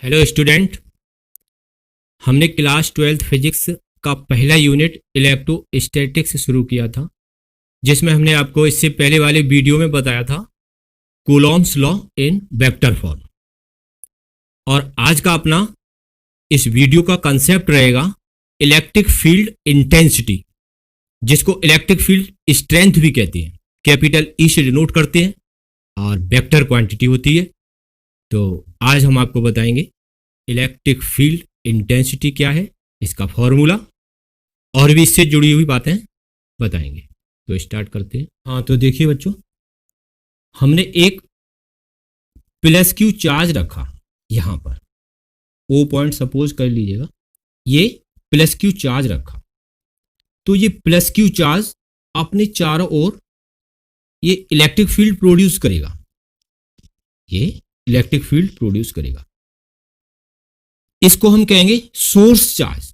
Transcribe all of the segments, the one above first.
Hello student, हमने class 12th physics का पहला यूनिट इलेक्ट्रोस्टैटिक्स शुरू किया था, जिसमें हमने आपको इससे पहले वाले वीडियो में बताया था Coulomb's law in vector form. और आज का अपना इस वीडियो का कंसेप्ट रहेगा इलेक्ट्रिक फील्ड इंटेंसिटी, जिसको इलेक्ट्रिक फील्ड स्ट्रेंथ भी कहते हैं। कैपिटल ई से डिनोट करते हैं और वेक्टर क्वांटिटी होती है। तो आज हम आपको बताएंगे इलेक्ट्रिक फील्ड इंटेंसिटी क्या है, इसका फॉर्मूला और भी इससे जुड़ी हुई बातें बताएंगे। तो स्टार्ट करते हैं। हाँ, तो देखिए बच्चों, हमने एक प्लस क्यू चार्ज रखा यहाँ पर, ओ पॉइंट सपोज कर लीजिएगा, ये प्लस क्यू चार्ज रखा। तो ये प्लस क्यू चार्ज अपने चारों ओर ये इलेक्ट्रिक फील्ड प्रोड्यूस करेगा, ये इलेक्ट्रिक फील्ड प्रोड्यूस करेगा। इसको हम कहेंगे सोर्स चार्ज।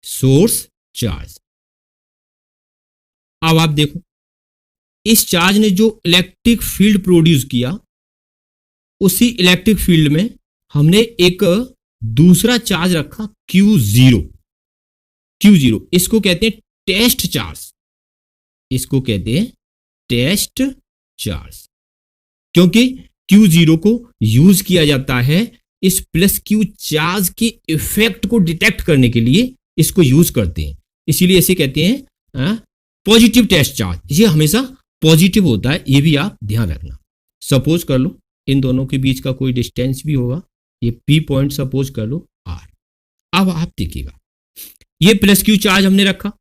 Source charge. अब आप देखो, इस चार्ज ने जो इलेक्ट्रिक फील्ड प्रोड्यूस किया, उसी इलेक्ट्रिक फील्ड में हमने एक दूसरा चार्ज रखा Q0। Q0 इसको कहते हैं टेस्ट चार्ज। इसको कहते हैं टेस्ट चार्ज, क्योंकि Q0 को यूज किया जाता है इस प्लस क्यू चार्ज के इफेक्ट को डिटेक्ट करने के लिए, इसको यूज करते हैं। इसीलिए इसे कहते हैं पॉजिटिव टेस्ट चार्ज। ये हमेशा पॉजिटिव होता है, ये भी आप ध्यान रखना। सपोज कर लो इन दोनों के बीच का कोई डिस्टेंस भी होगा, ये P पॉइंट सपोज कर लो R। अब आप देखिएगा, ये प्लस क्यू चार्ज हमने रखा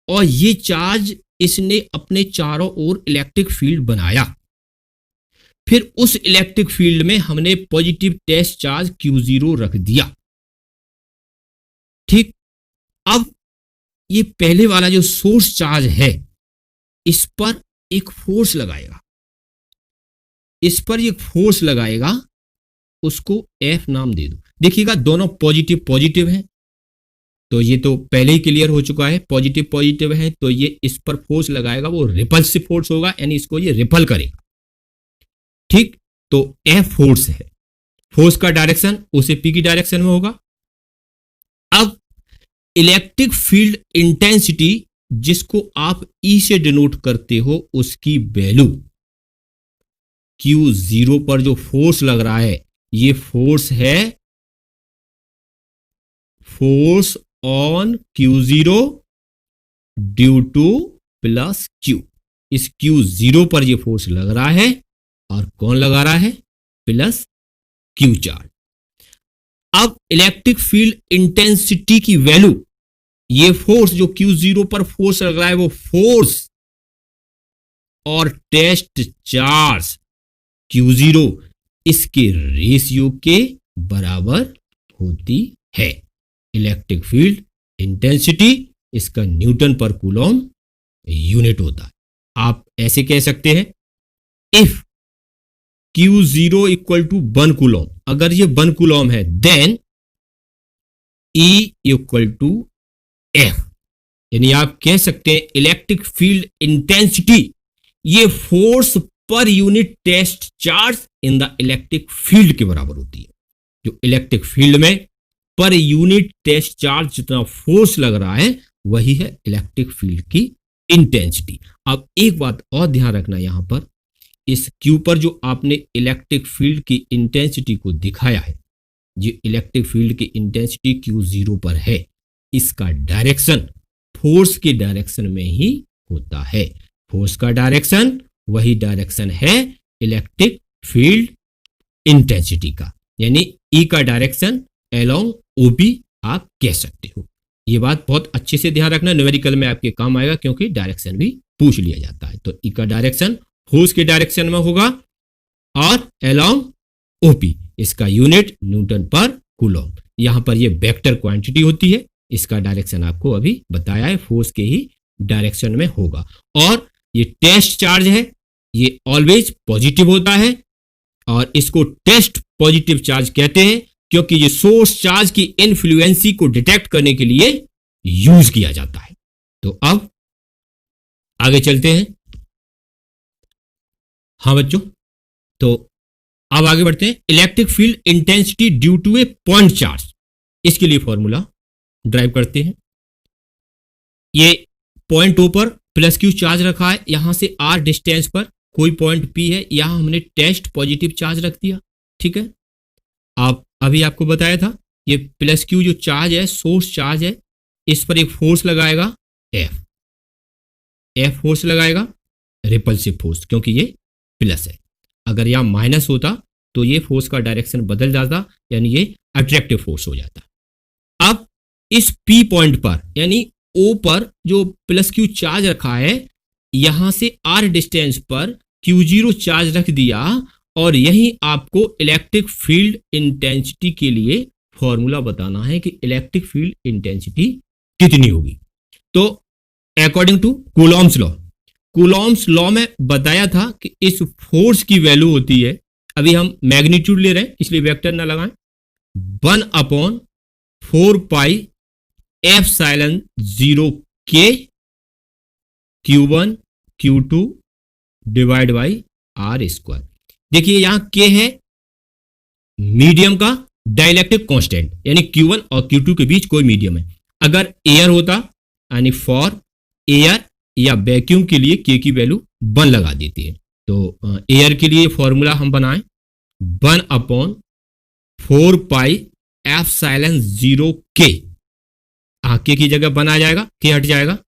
और ये चार्ज इसने अपने चारों ओर इलेक्ट्रिक फील्ड बनाया। फिर उस इलेक्ट्रिक फील्ड में हमने पॉजिटिव टेस्ट चार्ज Q0 रख दिया। ठीक, अब ये पहले वाला जो सोर्स चार्ज है, इस पर एक फोर्स लगाएगा। इस पर एक फोर्स लगाएगा, उसको F नाम दे दो। देखिएगा दोनों पॉजिटिव पॉजिटिव हैं, तो ये तो पहले ही क्लियर हो चुका है, पॉजिटिव पॉजिटिव है। तो ये इस पर फोर्स लगाएगा, वो रिपल्सिव फोर्स होगा, यानी इसको ये रिपल करेगा। ठीक, तो F फोर्स है, फोर्स का डायरेक्शन उसे P की डायरेक्शन में होगा। अब इलेक्ट्रिक फील्ड इंटेंसिटी, जिसको आप E से डिनोट करते हो, उसकी वैल्यू Q0 पर जो फोर्स लग रहा है, ये फोर्स है force on Q0 due two plus Q। इस Q0 पर ये फोर्स लग रहा है, और कौन लगा रहा है? Plus Q charge. अब इलेक्ट्रिक फील्ड इंटेंसिटी की वैल्यू, ये फोर्स जो Q0 पर फोर्स लग रहा है, वो फोर्स और टेस्ट चार्ज Q0 इसके रेशियो के बराबर होती है। इलेक्ट्रिक फील्ड इंटेंसिटी इसका न्यूटन पर कूलॉम यूनिट होता है। आप ऐसे कह सकते हैं, if Q0 equal to 1 Coulomb, अगर ये 1 कूलॉम है, then E equal to F। यानी आप कह सकते हैं इलेक्ट्रिक फील्ड इंटेंसिटी ये force per unit test charge in the electric field के बराबर होती है। जो इलेक्ट्रिक फील्ड में पर यूनिट टेस्ट चार्ज जितना फोर्स लग रहा है, वही है इलेक्ट्रिक फील्ड की इंटेंसिटी। अब एक बात और ध्यान रखना, यहां पर इस Q पर जो आपने इलेक्ट्रिक फील्ड की इंटेंसिटी को दिखाया है, जो इलेक्ट्रिक फील्ड की इंटेंसिटी Q0 पर है, इसका डायरेक्शन फोर्स के डायरेक्शन में ही होता है। फोर्स का डायरेक्शन वही डायरेक्शन है इलेक्ट्रिक फील्ड इंटेंसिटी का, यानी E का डायरेक्शन अलोंग OP आप कह सकते हो। ये बात बहुत अच्छे से ध्यान रखना, न्यूमेरिकल में आपके काम आएगा, क्योंकि डायरेक्शन भी पूछ लिया जाता है। तो E का डायरेक्शन फोर्स के डायरेक्शन में होगा और अलोंग OP इसका यूनिट न्यूटन पर कूलॉम। यहां पर ये वेक्टर क्वांटिटी होती है, इसका डायरेक्शन आपको अभी बताया है, फोर्स के ही डायरेक्शन में होगा। और ये टेस्ट चार्ज है, ये ऑलवेज पॉजिटिव होता है, और इसको टेस्ट पॉजिटिव चार्ज कहते हैं, क्योंकि ये सोर्स चार्ज की इन्फ्लुएंसी को डिटेक्ट करने के लिए यूज किया जाता है। तो अब आगे चलते हैं। हाँ बच्चों, तो अब आगे बढ़ते हैं। Electric field intensity due to a point charge, इसके लिए फॉर्मूला ड्राइव करते हैं। ये पॉइंट ओ पर प्लस क्यू चार्ज रखा है, यहां से आर डिस्टेंस पर कोई पॉइंट पी है, यहां हमने टेस्ट पॉजिटिव चार्ज रख दिया। ठीक है, आप अभी आपको बताया था ये प्लस क्यू जो चार्ज है, सोर्स चार्ज है, इस पर एक फोर्स लगाएगा एफ, एफ फोर्स लगाएगा, रिपल्सिव फोर्स, क्योंकि ये प्लस है। अगर यहां माइनस होता तो ये फोर्स का डायरेक्शन बदल जाता, यानी ये अट्रैक्टिव फोर्स हो जाता। अब इस पी पॉइंट पर यानी ओ पर जो प्लस क्यू चार्ज रखा है, यहां से आर डिस्टेंस पर क्यू जीरो चार्ज रख दिया, और यही आपको इलेक्ट्रिक फील्ड इंटेंसिटी के लिए फॉर्मूला बताना है कि इलेक्ट्रिक फील्ड इंटेंसिटी कितनी होगी। तो according to Coulomb's law, Coulomb's law में बताया था कि इस फोर्स की वैल्यू होती है, अभी हम मैग्नीट्यूड ले रहे हैं इसलिए वेक्टर ना लगाएं, 1/4 पाई एप्सिलॉन 0 के Q1 Q2 divide by R square. देखिए यहां के है मीडियम का डाइलेक्ट्रिक कांस्टेंट, यानी Q1 और Q2 के बीच कोई मीडियम है। अगर एयर होता यानी फॉर एयर या वैक्यूम के लिए के की वैल्यू 1 लगा देती है। तो एयर के लिए फॉर्मूला हम बनाएं 1/4 पाई एप्सिलॉन 0 के, के की जगह 1 आ जाएगा, के हट जाएगा।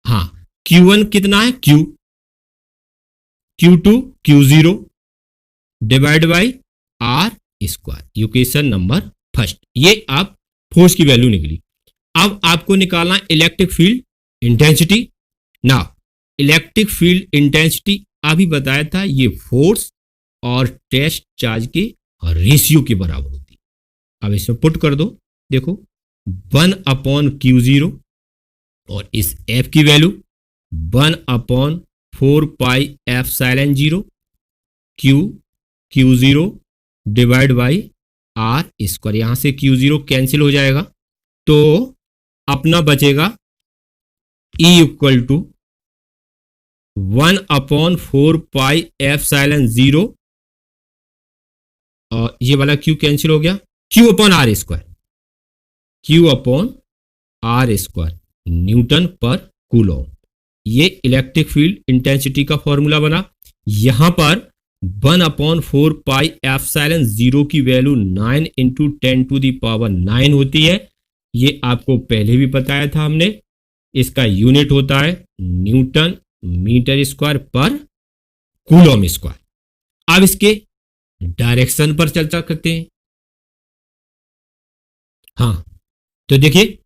हाँ, Q1 कितना है Q, Q2 Q0 divide by R square. Equation number first, ये आप फोर्स की वैल्यू निकली। अब आपको निकालना इलेक्ट्रिक फील्ड इंटेंसिटी। ना, इलेक्ट्रिक फील्ड इंटेंसिटी अभी बताया था ये फोर्स और टेस्ट चार्ज के रेशियो के बराबर होती है। अब इसमें पुट कर दो, देखो 1/Q0 और इस F की value 1/4 pi epsilon 0 Q0 divide by R square. यहां से Q0 कैंसिल हो जाएगा, तो अपना बचेगा E equal to 1/4 pi epsilon 0, और ये वाला Q कैंसिल हो गया, Q upon R square, Q upon R square newton per coulomb. ये इलेक्ट्रिक फील्ड इंटेंसिटी का फॉर्मूला बना। यहां पर 1/4 पाई एप्सिलॉन 0 की वैल्यू 9 × 10⁹ होती है। ये आपको पहले भी बताया था हमने। इसका यूनिट होता है न्यूटन मीटर स्क्वायर पर कूलॉम स्क्वायर। अब इसके डायरेक्शन पर चर्चा करते हैं। हाँ, तो देखिए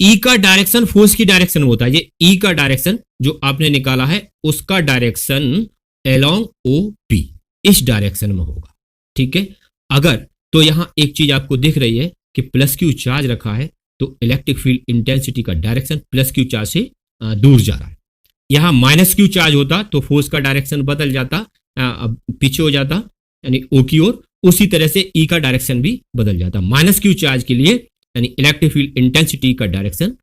E का डायरेक्शन फोर्स की डायरेक्शन होता है। ये E का डायरेक्शन जो आपने निकाला है उसका डायरेक्शन अलोंग OP इस डायरेक्शन में होगा। ठीक है, अगर तो यहां एक चीज आपको दिख रही है कि प्लस क्यू चार्ज रखा है, तो इलेक्ट्रिक फील्ड इंटेंसिटी का डायरेक्शन प्लस क्यू चार्ज से दूर जा रहा है। यहां माइनस क्यू चार्ज होता तो फोर्स का डायरेक्शन बदल जाता, पीछे हो जाता यानी O की ओर। उसी तरह से E का डायरेक्शन भी बदल जाता। माइनस क्यू चार्ज के लिए यानी इलेक्ट्रिक फील्ड इंटेंसिटी का डायरेक्शन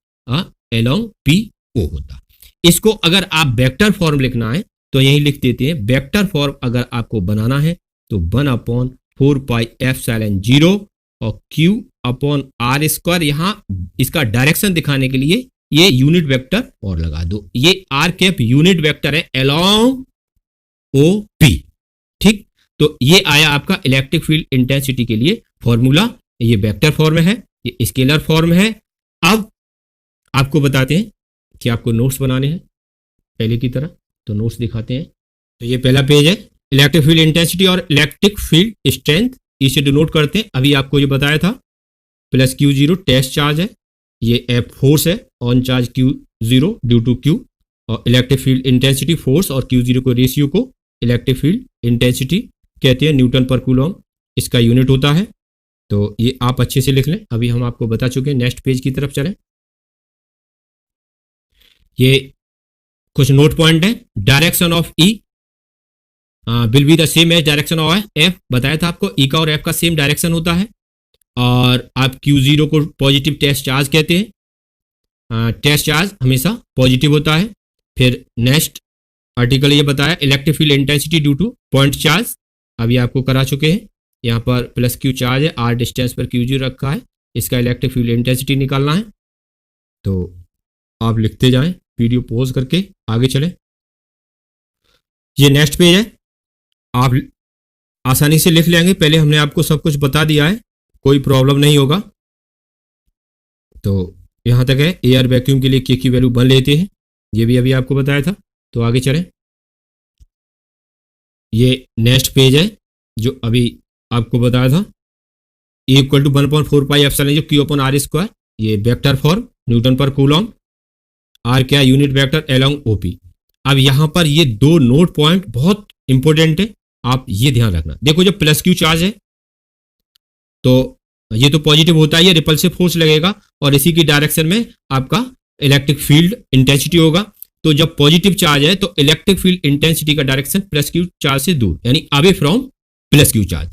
अलोंग PO होता। इसको अगर आप वेक्टर फॉर्म लिखना है तो यही लिख देते हैं। वेक्टर फॉर्म अगर आपको बनाना है तो 1/4 पाई एप्सिलॉन 0 और Q अपॉन आर स्क्वायर। यहां इसका डायरेक्शन दिखाने के लिए ये यूनिट वेक्टर और लगा दो। ये आर कैप यूनिट वेक्टर है अलोंग OP। ठीक, तो ये आया आपका इलेक्ट्रिक फील्ड इंटेंसिटी के लिए फॉर्मूला। ये वेक्टर फॉर्म है, ये स्केलर फॉर्म है। अब आपको बताते हैं कि आपको नोट्स बनाने हैं पहले की तरह, तो नोट्स दिखाते हैं। तो ये पहला पेज है, इलेक्ट्रिक फील्ड इंटेंसिटी और इलेक्ट्रिक फील्ड स्ट्रेंथ, इसे डिनोट करते हैं। अभी आपको ये बताया था प्लस Q0 टेस्ट चार्ज है, ये F फोर्स है on charge Q0 due to Q, और इलेक्ट्रिक फील्ड इंटेंसिटी फोर्स और Q0 को रेशियो को इलेक्ट्रिक फील्ड इंटेंसिटी कहते हैं, न्यूटन पर कूलॉम इसका यूनिट होता है। तो ये आप अच्छे से लिख लें, अभी हम आपको बता चुके हैं। नेक्स्ट पेज की तरफ चलें। ये कुछ नोट पॉइंट है। Direction of E will be the same as direction of F। बताया था आपको E का और F का सेम डायरेक्शन होता है, और आप Q0 को पॉजिटिव टेस्ट चार्ज कहते हैं। टेस्ट चार्ज हमेशा पॉजिटिव होता है। फिर नेक्स्ट आर्टिकल ये बताया electric field intensity due two point charge, अभी आपको करा चुके हैं। यहाँ पर प्लस क्यू चार्ज है, आर डिस्टेंस पर क्यू जीरो रखा है, इसका इलेक्ट्रिक फील्ड इंटेंसिटी निकालना है। तो आप लिखते जाएं, वीडियो पॉज करके आगे चलें। ये नेक्स्ट पेज है, आप आसानी से लिख लेंगे, पहले हमने आपको सब कुछ बता दिया है, कोई प्रॉब्लम नहीं होगा। तो यहां तक है। एयर वैक्यूम के लिए के की वैल्यू 1 लेते हैं, ये भी अभी आपको बताया था। तो आगे चलें। ये नेक्स्ट पेज है जो अभी आपको बताया था। E equal to 1.4 pi epsilon जो क्यू अपॉन आर स्क्वायर, ये vector form newton per coulomb, R क्या यूनिट वेक्टर अलोंग ओपी। अब यहां पर ये दो नोट पॉइंट बहुत इंपॉर्टेंट है, आप ये ध्यान रखना। देखो जब प्लस क्यू चार्ज है तो ये तो पॉजिटिव होता है, ये रिपल्सिव फोर्स लगेगा और इसी की डायरेक्शन में आपका इलेक्ट्रिक फील्ड इंटेंसिटी होगा। तो जब पॉजिटिव चार्ज है तो इलेक्ट्रिक फील्ड इंटेंसिटी का डायरेक्शन प्लस क्यू चार्ज से दूर, यानी away from plus Q charge.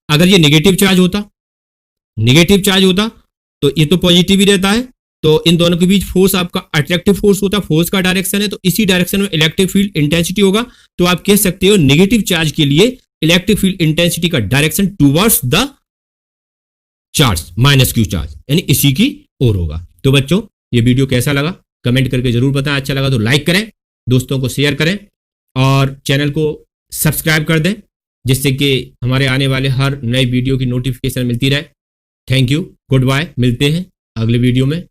अगर ये नेगेटिव चार्ज होता तो ये तो पॉजिटिव ही रहता है, तो इन दोनों के बीच फोर्स आपका अट्रैक्टिव फोर्स होता है, फोर्स का डायरेक्शन है, तो इसी डायरेक्शन में इलेक्ट्रिक फील्ड इंटेंसिटी होगा। तो आप कह सकते हो नेगेटिव चार्ज के लिए इलेक्ट्रिक फील्ड इंटेंसिटी का direction towards the charge minus Q charge, यानी इसी की ओर होगा। तो बच्चों ये वीडियो कैसा लगा कमेंट करके जरूर बताएं, अच्छा लगा तो लाइक करें, दोस्तों को शेयर करें और चैनल को सब्सक्राइब कर दें, जिससे कि हमारे आने वाले हर नए वीडियो की नोटिफिकेशन मिलती रहे। थैंक यू, गुड बाय, मिलते हैं अगले वीडियो में।